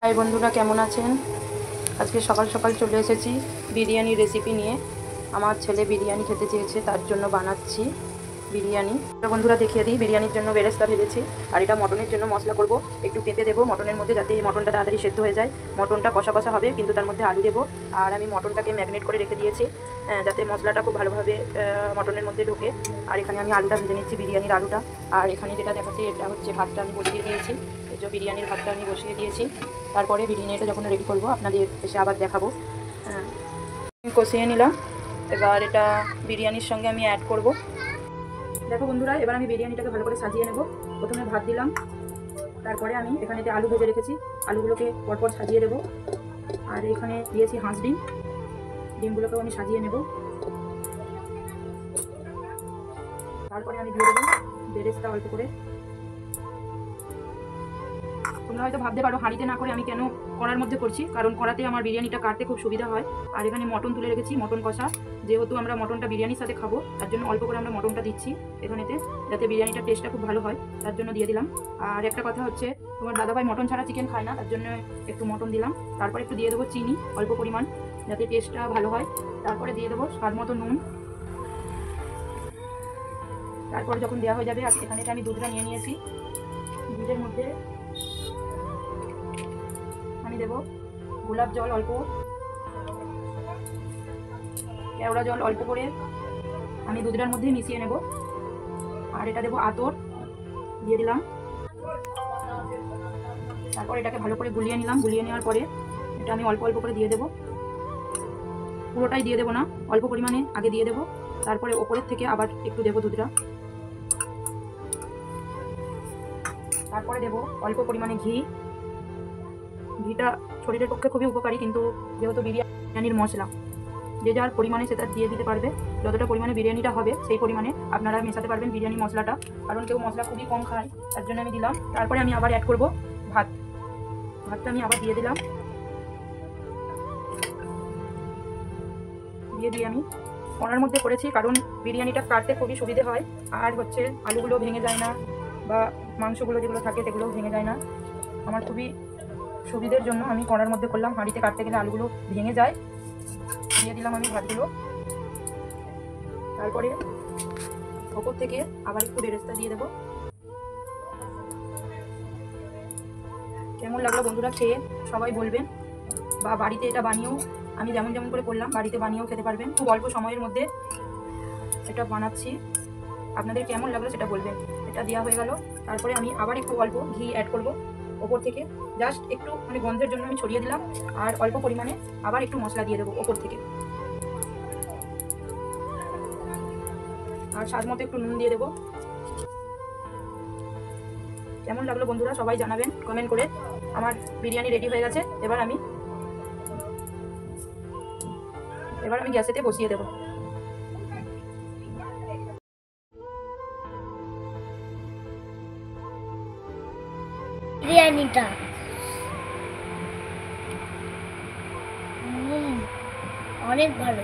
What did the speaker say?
High বন্ধুরা, কেমন আছেন? আজকে সকাল সকাল চলে এসেছি বিরিয়ানি রেসিপি নিয়ে। আমার ছেলে বিরিয়ানি খেতে চেয়েছে, তার জন্য বানাচ্ছি বিরিয়ানি। বন্ধুরা দেখিয়ে দিই, বিরিয়ানির জন্য বেরেস্তা ভেজেছি। আর এটা মটনের জন্য মশলা করব। একটু পেঁপে দেবো মটনের মধ্যে, যাতে মটনটা তাড়াতাড়ি সেদ্ধ হয়ে যায়। মটনটা কষা কষা হবে, কিন্তু তার মধ্যে আলু দেবো। আর আমি মটনটাকে ম্যারিনেট করে রেখে দিয়েছি, যাতে মশলাটা খুব ভালোভাবে মটনের মধ্যে ঢোকে। আর এখানে আমি আলুটা ভেজে নিচ্ছি, বিরিয়ানির আলুটা। আর এখানে যেটা দেখাচ্ছি, এটা হচ্ছে ভাতটা আমি বসিয়ে দিয়েছি। এই যে বিরিয়ানির ভাতটা আমি বসিয়ে দিয়েছি। তারপরে বিরিয়ানিটা যখন রেডি করবো আপনাদের এসে আবার দেখাবো। কষিয়ে নিলাম, এবার এটা বিরিয়ানির সঙ্গে আমি অ্যাড করব। দেখো বন্ধুরা, এবার আমি বিরিয়ানিটাকে ভালো করে সাজিয়ে নেব। প্রথমে ভাত দিলাম, তারপরে আমি এখানে যে আলু ভেজে রেখেছি আলুগুলোকে পরপর সাজিয়ে দেবো। আর এখানে দিয়েছি হাঁস ডিম, ডিমগুলোকেও আমি সাজিয়ে নেব। তারপরে আমি দিয়ে দেবো বেরেস্তা অল্প করে। তোমরা হয়তো ভাবতে পারো হাঁড়িতে না করে আমি কেন কড়ার মধ্যে করছি, কারণ কড়াতে আমার বিরিয়ানিটা কাটতে খুব সুবিধা হয়। আর এখানে মটন তুলে রেখেছি, মটন কষা। যেহেতু আমরা মটনটা বিরিয়ানির সাথে খাবো, তার জন্য অল্প করে আমরা মটনটা দিচ্ছি এখানেতে, যাতে বিরিয়ানিটার টেস্টটা খুব ভালো হয়, তার জন্য দিয়ে দিলাম। আর একটা কথা হচ্ছে, তোমার দাদাভাই মটন ছাড়া চিকেন খায় না, তার জন্য একটু মটন দিলাম। তারপরে একটু দিয়ে দেবো চিনি অল্প পরিমাণ, যাতে টেস্টটা ভালো হয়। তারপরে দিয়ে দেবো স্বাদ মতো নুন। তারপরে যখন দেওয়া হয়ে যাবে, এখানে আমি দুধটা নিয়ে নিয়েছি। দুধের মধ্যে আমি দেবো গোলাপ জল অল্প, কেওড়া জল অল্প করে আমি দুধটার মধ্যে মিশিয়ে নেব। আর এটা দেবো আতর, দিয়ে দিলাম। তারপর এটাকে ভালো করে গুলিয়ে নিলাম। গুলিয়ে নেওয়ার পরে এটা আমি অল্প অল্প করে দিয়ে দেবো, পুরোটাই দিয়ে দেবো না, অল্প পরিমাণে আগে দিয়ে দেবো। তারপরে ওপরের থেকে আবার একটু দেবো দুধটা। তারপরে দেবো অল্প পরিমাণে ঘি। ঘিটা শরীরের পক্ষে খুবই উপকারী, কিন্তু যেহেতু বিরিয়ানির মশলা, যে যার পরিমাণে সেটা দিয়ে দিতে পারবে। যতটা পরিমাণে বিরিয়ানিটা হবে সেই পরিমাণে আপনারা মেশাতে পারবেন বিরিয়ানি মশলাটা, কারণ কেউ মশলা খুবই কম খায়, তার জন্য আমি দিলাম। তারপরে আমি আবার অ্যাড করব ভাত। ভাতটা আমি আবার দিয়ে দিলাম। দিয়ে আমি কড়ার মধ্যে করেছি, কারণ বিরিয়ানিটা কাটতে খুবই সুবিধে হয়। আর হচ্ছে আলুগুলো ভেঙে যায় না, বা মাংসগুলো যেগুলো থাকে সেগুলোও ভেঙে যায় না। আমার খুবই সুবিধের জন্য আমি কড়ার মধ্যে করলাম, হাঁড়িতে কাটতে গেলে আলুগুলো ভেঙে যায়। দিয়ে দিলাম আমি ভাতগুলো। তারপরে ওপর থেকে আবার একটু বেরেস্তা দিয়ে দেবো। কেমন লাগলো বন্ধুরা খেয়ে সবাই বলবেন, বা বাড়িতে এটা বানিয়েও, আমি যেমন যেমন করে করলাম বাড়িতে বানিয়েও খেতে পারবেন। খুব অল্প সময়ের মধ্যে এটা বানাচ্ছি, আপনাদের কেমন লাগলো সেটা বলবেন। এটা দেওয়া হয়ে গেল, তারপরে আমি আবার একটু অল্প ঘি অ্যাড করব ওপর থেকে, জাস্ট একটু মানে গন্ধের জন্য আমি ছড়িয়ে দিলাম। আর অল্প পরিমাণে আবার একটু মশলা দিয়ে দেবো ওপর থেকে। আর স্বাদ মতো একটু নুন দিয়ে দেবো। কেমন লাগলো বন্ধুরা সবাই জানাবেন কমেন্ট করে। আমার বিরিয়ানি রেডি হয়ে গেছে। এবার আমি গ্যাসেতে বসিয়ে দেবো। বিরিয়ানিটা অনেক ভালো।